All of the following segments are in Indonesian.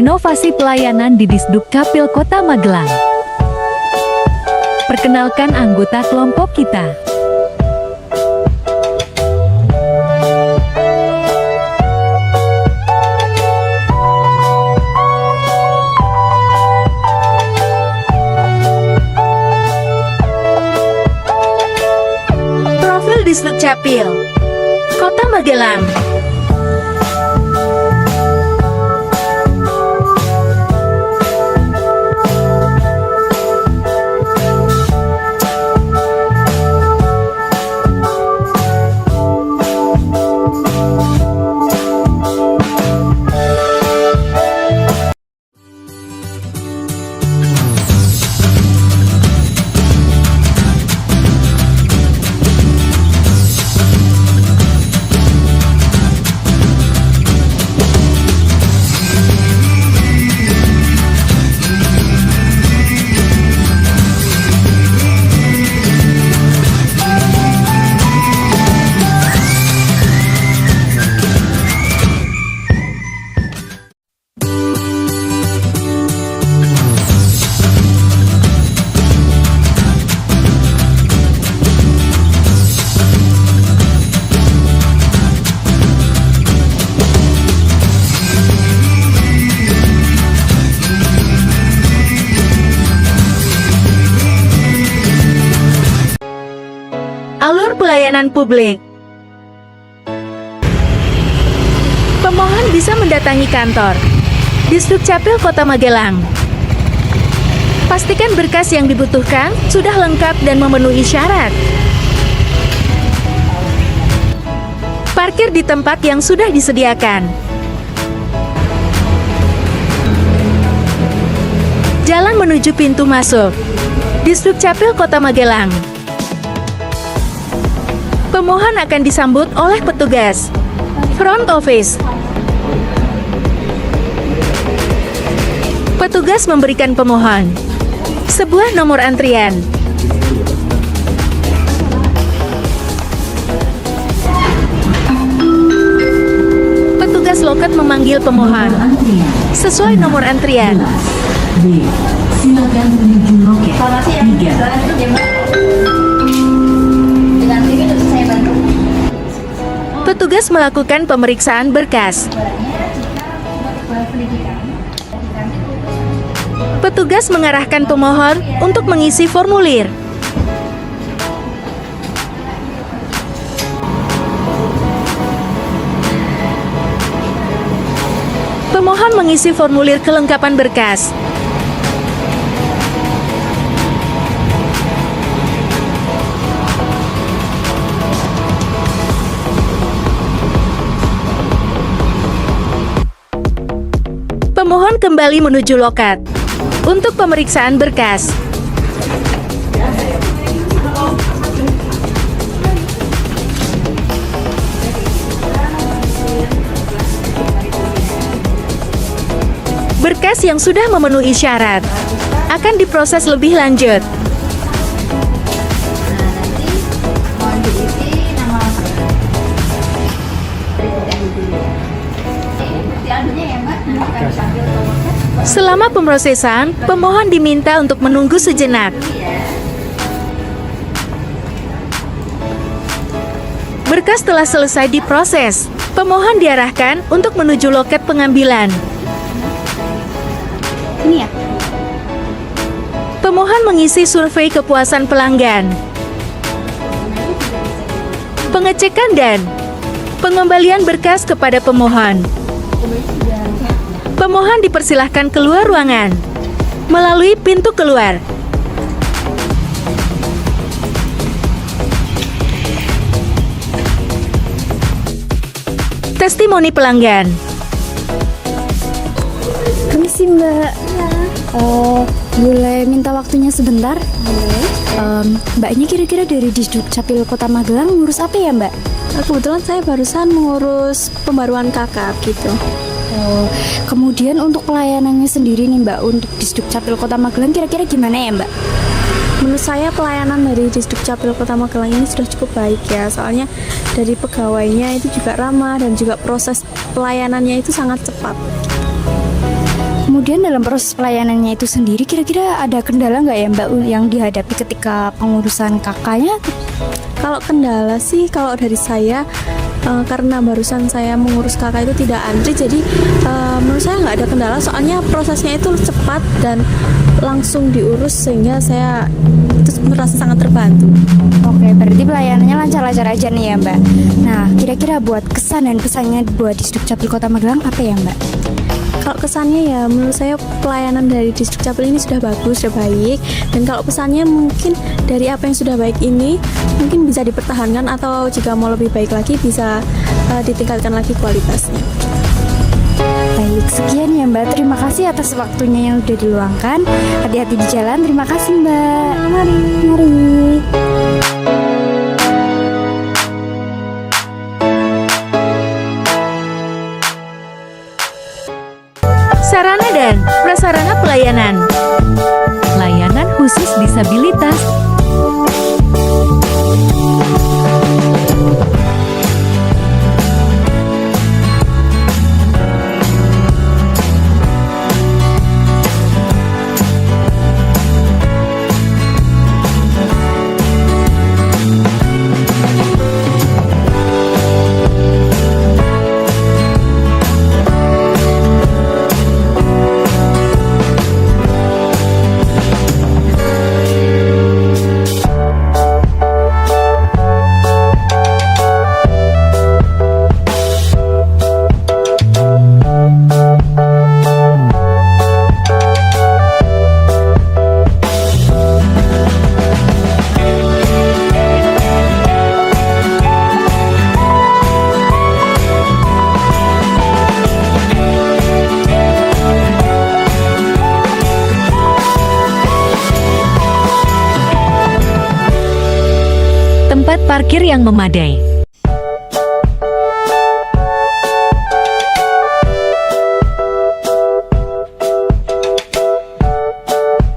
Inovasi pelayanan di Disduk Capil Kota Magelang. Perkenalkan anggota kelompok kita. Profil Disduk Capil Kota Magelang. Alur pelayanan publik. Pemohon bisa mendatangi kantor Disduk Capil Kota Magelang. Pastikan berkas yang dibutuhkan sudah lengkap dan memenuhi syarat. Parkir di tempat yang sudah disediakan. Jalan menuju pintu masuk Disduk Capil Kota Magelang. Pemohon akan disambut oleh petugas front office. Petugas memberikan pemohon sebuah nomor antrian. Petugas loket memanggil pemohon sesuai nomor antrian. Silakan menuju loket 3. Petugas melakukan pemeriksaan berkas. Petugas mengarahkan pemohon untuk mengisi formulir. Pemohon mengisi formulir kelengkapan berkas. Pemohon kembali menuju loket untuk pemeriksaan berkas. Berkas yang sudah memenuhi syarat akan diproses lebih lanjut. Selama pemrosesan, pemohon diminta untuk menunggu sejenak. Berkas telah selesai diproses, pemohon diarahkan untuk menuju loket pengambilan. Ini ya? Pemohon mengisi survei kepuasan pelanggan, pengecekan dan pengembalian berkas kepada pemohon. Pemohon dipersilahkan keluar ruangan melalui pintu keluar. Testimoni pelanggan. Permisi Mbak. Boleh minta waktunya sebentar? Mbaknya kira-kira dari Disduk Capil Kota Magelang ngurus apa ya Mbak? Kebetulan saya barusan mengurus pembaruan kakak gitu. Kemudian untuk pelayanannya sendiri nih Mbak, untuk Disduk Capil Kota Magelang kira-kira gimana ya Mbak? Menurut saya pelayanan dari Disduk Capil Kota Magelang ini sudah cukup baik ya. Soalnya dari pegawainya itu juga ramah dan juga proses pelayanannya itu sangat cepat. Kemudian dalam proses pelayanannya itu sendiri kira-kira ada kendala nggak ya Mbak yang dihadapi ketika pengurusan kakaknya? Kalau kendala sih, kalau dari saya karena barusan saya mengurus kakak itu tidak antri, jadi menurut saya nggak ada kendala. Soalnya prosesnya itu cepat dan langsung diurus, sehingga saya itu merasa sangat terbantu. Oke, berarti pelayanannya lancar-lancar aja nih ya Mbak. Nah, kira-kira buat kesan dan pesannya buat Disdukcapil Kota Magelang apa ya Mbak? Kalau kesannya ya menurut saya pelayanan dari Disdukcapil ini sudah bagus, sudah baik. Dan kalau pesannya mungkin dari apa yang sudah baik ini mungkin bisa dipertahankan, atau jika mau lebih baik lagi bisa ditingkatkan lagi kualitasnya. Baik, sekian ya Mbak. Terima kasih atas waktunya yang udah diluangkan. Hati-hati di jalan. Terima kasih Mbak. Mari. Sarana dan prasarana pelayanan. Layanan khusus disabilitas. Tempat parkir yang memadai.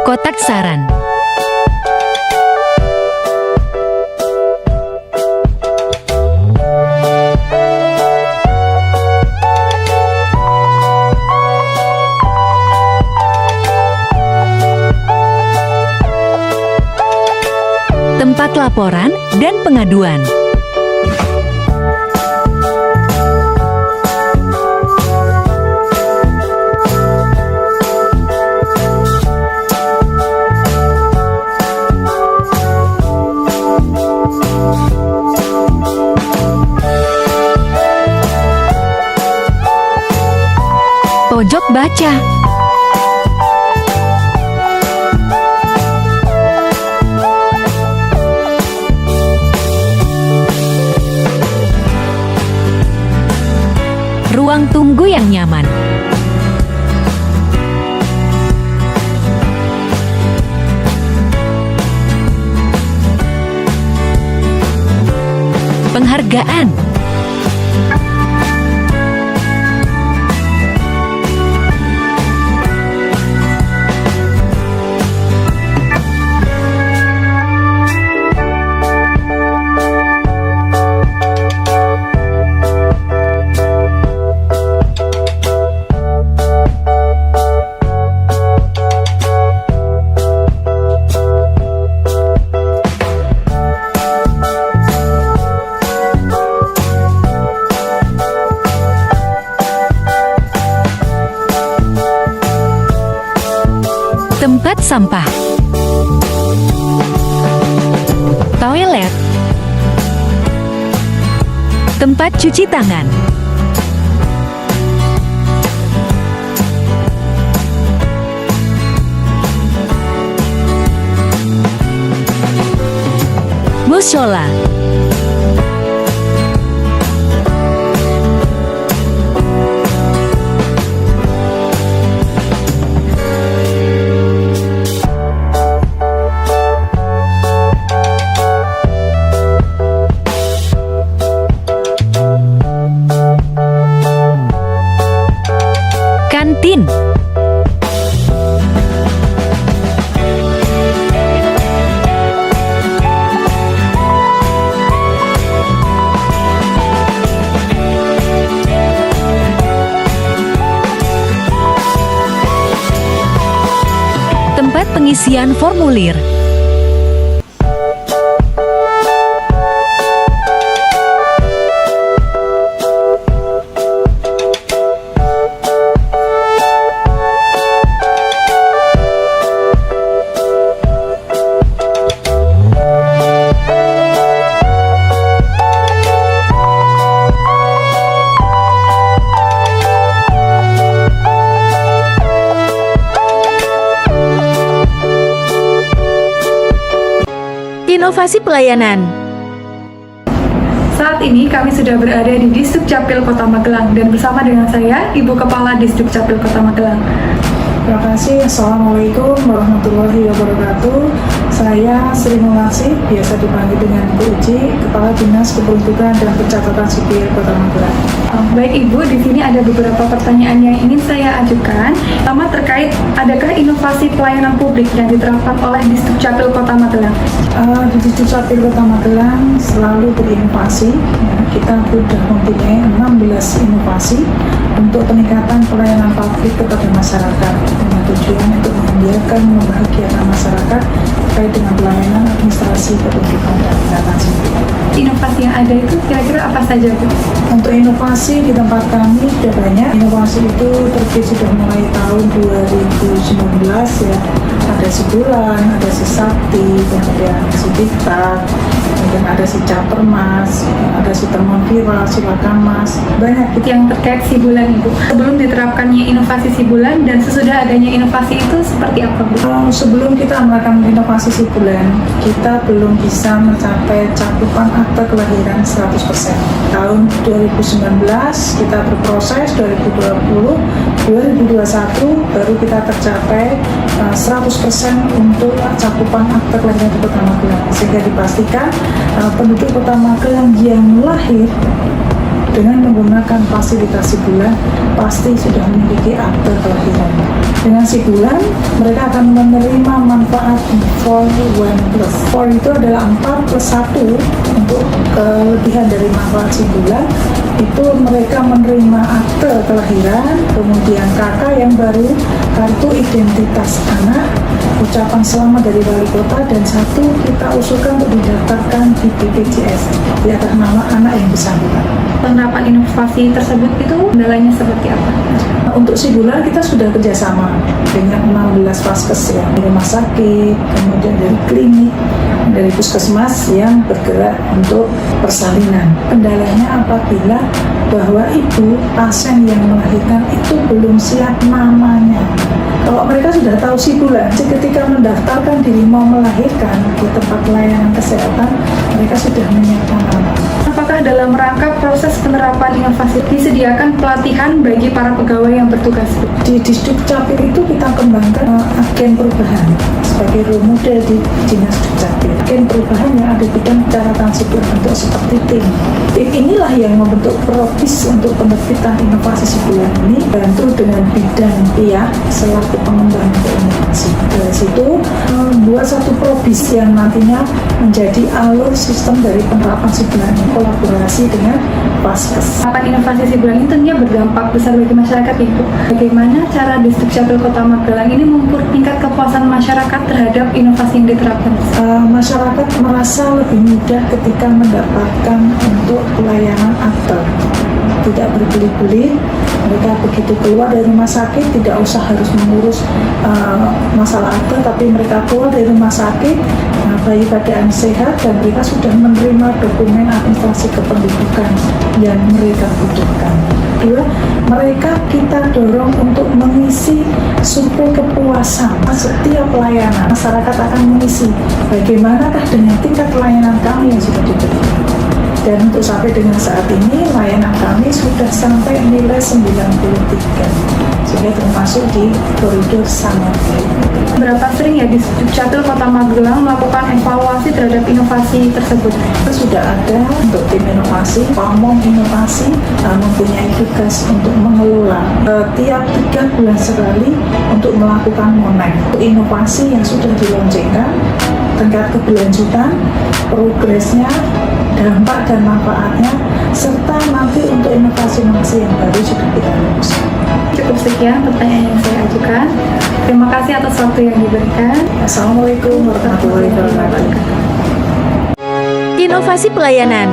Kotak saran. Tempat laporan dan pengaduan. Pojok baca. Ruang tunggu yang nyaman. Penghargaan. Tempat sampah. Toilet. Tempat cuci tangan. Mushola. Kantin. pengisian formulir. Inovasi pelayanan. Saat ini kami sudah berada di Distrik Capil Kota Magelang dan bersama dengan saya, Ibu Kepala Distrik Capil Kota Magelang. Terima kasih. Assalamualaikum warahmatullahi wabarakatuh. Saya Sri Mulasi, biasa dipanggil dengan Bu Uci, Kepala Dinas Kependudukan dan Pencatatan Sipil Kota Magelang. Baik Ibu, di sini ada beberapa pertanyaan yang ingin saya ajukan. Pertama terkait, adakah inovasi pelayanan publik yang diterapkan oleh Distrik Capil Kota Magelang? Di Distrik Capil Kota Magelang selalu berinovasi. Kita sudah mempunyai 16 inovasi untuk peningkatan pelayanan publik kepada masyarakat dengan tujuan untuk membiarkan membahagiakan masyarakat terkait dengan pelayanan administrasi kependudukan dan pencatatan sipil. Inovasi yang ada itu kira-kira apa saja Bu? Untuk inovasi di tempat kami sudah banyak. Inovasi itu terbit sudah mulai tahun 2019 ya. Ada si Bulan, ada si Sakti, kemudian si Diktat, kemudian ada si Capermas, ada si Teman Viral, si Lakamas, banyak. Yang terkait si bulan Ibu. Sebelum diterapkannya inovasi si bulan dan sesudah adanya inovasi itu seperti apa Bu? Sebelum kita melakukan inovasi si bulan, kita belum bisa mencapai cakupan akte kelahiran 100%. Tahun 2019 kita berproses, 2020, 2021 baru kita tercapai 100% untuk cakupan akte kelahiran di Kota Magelang, sehingga dipastikan penduduk Kota Magelang yang lahir dengan menggunakan fasilitas si bulan pasti sudah memiliki akte kelahiran. Dengan si bulan, mereka akan menerima manfaat 4-1+. 4 itu adalah 4 plus 1 untuk kelebihan dari manfaat si bulan. Itu mereka menerima akte kelahiran, kemudian kakak yang baru, kartu identitas anak, ucapan selamat dari wali kota, dan satu kita usulkan untuk didaftarkan di BPJS di atas nama anak yang bersangkutan. Penerapan inovasi tersebut itu kendalanya seperti apa? Untuk si bulan kita sudah kerjasama dengan 16 vaskes ya, dari rumah sakit, kemudian dari klinik, dari puskesmas yang bergerak untuk persalinan. Kendalanya apabila bahwa ibu pasien yang melahirkan itu belum siap namanya. Kalau mereka sudah tahu si bulan, ketika mendaftarkan diri mau melahirkan di tempat pelayanan kesehatan, mereka sudah menyiapkan nama. Apakah dalam rangka proses penerapan inovasi disediakan pelatihan bagi para pegawai yang bertugas? Di Distrik Capil itu kita kembangkan agen perubahan sebagai role model di Dinas Dukcapil. Agen perubahan yang ada di bidang pencatatan sipil bentuk seperti tim. Tim inilah yang membentuk probis untuk penerbitan inovasi sibulan ini, bantu dengan bidang PIA selaku pengembang untuk inovasi. Dari situ membuat satu probis yang nantinya menjadi alur sistem dari penerapan sibulan ini, kolaborasi dengan Vaskes. Penerapan inovasi sibulan ini tentunya berdampak besar bagi masyarakat Ibu. Bagaimana cara Distrik Capil Kota Magelang ini mengukur tingkat kepuasan masyarakat terhadap inovasi yang diterapkan? Masyarakat merasa lebih mudah ketika mendapatkan untuk pelayanan akte. Tidak berbelit-belit, mereka begitu keluar dari rumah sakit tidak usah harus mengurus masalah akte, tapi mereka keluar dari rumah sakit bayi keadaan sehat dan mereka sudah menerima dokumen administrasi kependudukan yang mereka butuhkan. Kedua, mereka kita dorong untuk mengisi survei kepuasan setiap pelayanan. Masyarakat akan mengisi bagaimanakah dengan tingkat pelayanan kami yang sudah diberikan. Dan untuk sampai dengan saat ini, layanan kami sudah sampai nilai 93, sehingga termasuk di koridor sangat baik. Berapa sering ya Distrik Capil Kota Magelang melakukan evaluasi terhadap inovasi tersebut? Kita sudah ada untuk tim inovasi, pamong inovasi mempunyai tugas untuk mengelola tiap 3 bulan sekali untuk melakukan monek. Inovasi yang sudah diloncengkan, tingkat keberlanjutan, progresnya, dampak dan manfaatnya, serta nanti untuk inovasi-inovasi yang baru sudah kita rumuskan. Cukup sekian pertanyaan yang saya ajukan. Terima kasih atas waktu yang diberikan. Assalamualaikum warahmatullahi wabarakatuh. Inovasi pelayanan.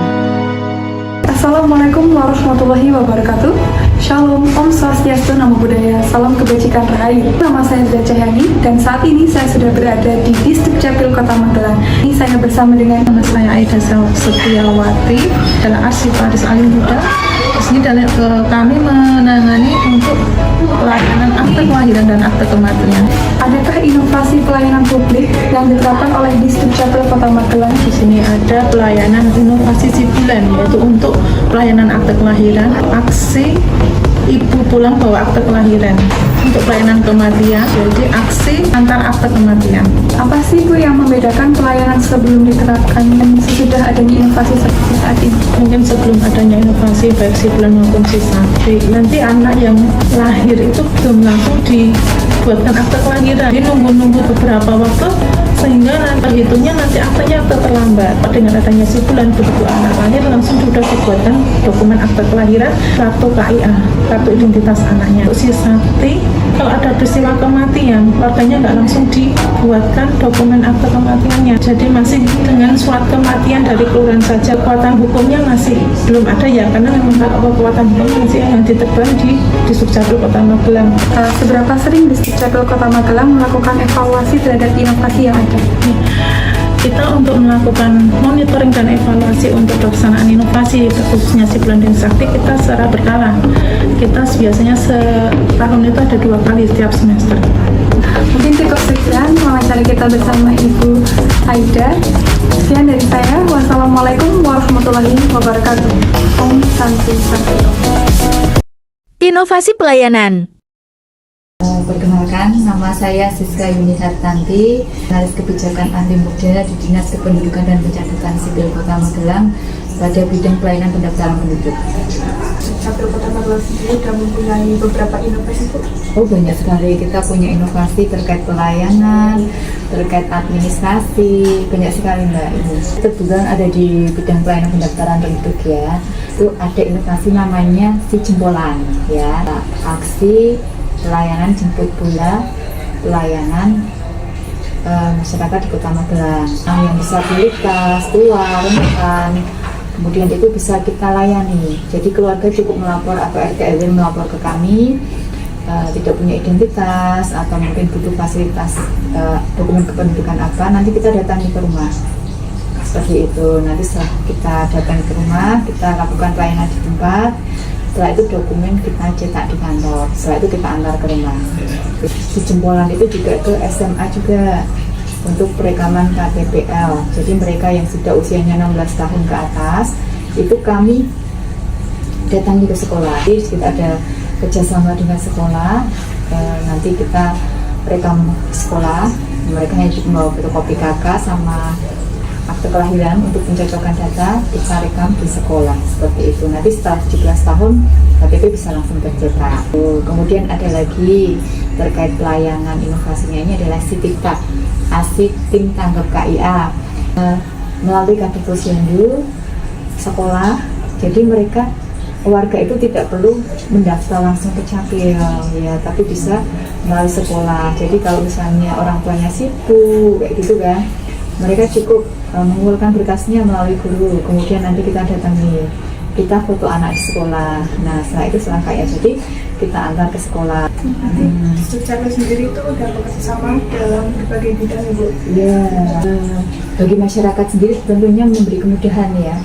Assalamualaikum warahmatullahi wabarakatuh. Shalom, Om Swastiastu, Namo Buddhaya, Salam Kebajikan Rahayu. Nama saya Zia Cahyani dan saat ini saya sudah berada di Distrik Capil Kota Magelang. Ini saya bersama dengan Nama saya Aida Setiawati, adalah Arsiparis Alim Buddha. Di sini kami menangani untuk pelayanan akte kelahiran dan akte kematian. adakah inovasi pelayanan publik yang diterapkan oleh Distrik Capil Kota Magelang? Di sini ada pelayanan inovasi sibulan, yaitu untuk pelayanan akte kelahiran, aksi ibu pulang bawa akte kelahiran. Untuk pelayanan kematian, jadi aksi antar akte kematian. Apa sih Bu yang membedakan pelayanan sebelum diterapkan dan sesudah adanya inovasi seperti saat ini? Mungkin sebelum adanya inovasi baik sibulan maupun sisati, nanti anak yang lahir itu belum langsung dibuatkan akte kelahiran. Jadi nunggu beberapa waktu sehingga nanti hitungnya nanti aktenya akte terlambat. Dengan adanya sibulan, begitu anak lahir langsung sudah dibuatkan dokumen akte kelahiran, kartu KIA, kartu identitas anaknya. Untuk sisati, kalau ada peristiwa kematian, keluarganya nggak langsung dibuatkan dokumen akte kematiannya. Jadi masih dengan surat kematian dari kelurahan saja, kekuatan hukumnya masih belum ada ya, karena memang kekuatan hukumnya masih yang diterbang di Distrik Capil Kota Magelang. Seberapa sering Distrik Capil Kota Magelang melakukan evaluasi terhadap inovasi yang ada? Kita untuk melakukan monitoring dan evaluasi untuk pelaksanaan inovasi khususnya sibulan dan sakti, kita secara berkala. Kita biasanya setahun itu ada 2 kali setiap semester. Mungkin cukup sekian wawancara kita bersama Ibu Aida. Sekian dari saya. Wassalamualaikum warahmatullahi wabarakatuh. Om Santi Santi. Inovasi pelayanan. Perkenalkan, nama saya Siska Yuni Hartanti, Analis Kebijakan Ahli Muda di Dinas Kependudukan dan Pencatatan Sipil Kota Magelang pada bidang pelayanan pendaftaran penduduk. Capil Kota Magelang sendiri sudah mempunyai beberapa inovasi, Bu. Oh, banyak sekali. Kita punya inovasi terkait pelayanan, terkait administrasi, banyak sekali Mbak. Ini kebetulan ada di bidang pelayanan pendaftaran penduduk ya. Itu ada inovasi namanya si jempolan ya, aksi pelayanan jemput bola, pelayanan masyarakat di Kota Magelang yang disabilitas, tua, rentan, kemudian itu bisa kita layani. Jadi keluarga cukup melapor atau RT RW melapor ke kami, tidak punya identitas atau mungkin butuh fasilitas dokumen kependudukan apa, nanti kita datangi ke rumah. Seperti itu, nanti setelah kita datangi ke rumah, kita lakukan pelayanan di tempat. Setelah itu dokumen kita cetak di kantor, setelah itu kita antar ke rumah. Di jempolan itu juga ke SMA juga untuk perekaman KTPL. Jadi mereka yang sudah usianya 16 tahun ke atas, itu kami datangi ke sekolah. Jadi kita ada kerjasama dengan sekolah, nanti kita rekam di sekolah. Mereka hanya membawa fotokopi KK sama akte kelahiran untuk pencocokan data, kita rekam di sekolah seperti itu. Nanti setelah 17 tahun KTP bisa langsung tercetak. Kemudian ada lagi terkait pelayanan inovasinya, ini adalah Sitikta, asik tim tanggap KIA melalui kartu posyandu sekolah. Jadi mereka warga itu tidak perlu mendaftar langsung ke Capil ya, tapi bisa melalui sekolah. Jadi kalau misalnya orang tuanya sibuk kayak gitu kan, mereka cukup mengumpulkan berkasnya melalui guru, kemudian nanti kita datangi, kita foto anak di sekolah. Nah setelah itu selangkah ya, jadi kita antar ke sekolah. Distrik Capil sendiri itu sudah bekerja sama dalam berbagai bidang, Ibu. Ya, bagi masyarakat sendiri tentunya memberi kemudahan ya.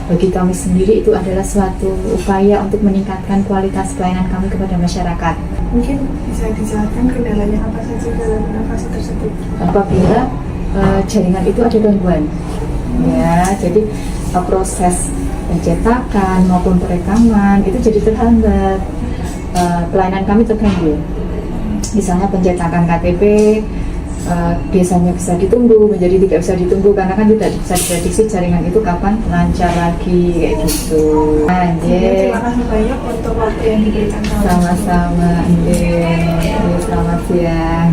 Bagi kami sendiri itu adalah suatu upaya untuk meningkatkan kualitas pelayanan kami kepada masyarakat. Mungkin bisa dijelaskan kendalanya apa saja dalam inovasi tersebut? Apabila jaringan itu ada gangguan ya, jadi proses pencetakan maupun perekaman itu jadi terhambat, pelayanan kami terganggu. Misalnya pencetakan KTP biasanya bisa ditunggu menjadi tidak bisa ditunggu karena kan tidak bisa diprediksi jaringan itu kapan lancar lagi kayak gitu. Terima kasih banyak untuk waktu yang diberikan. Sama-sama, selamat siang.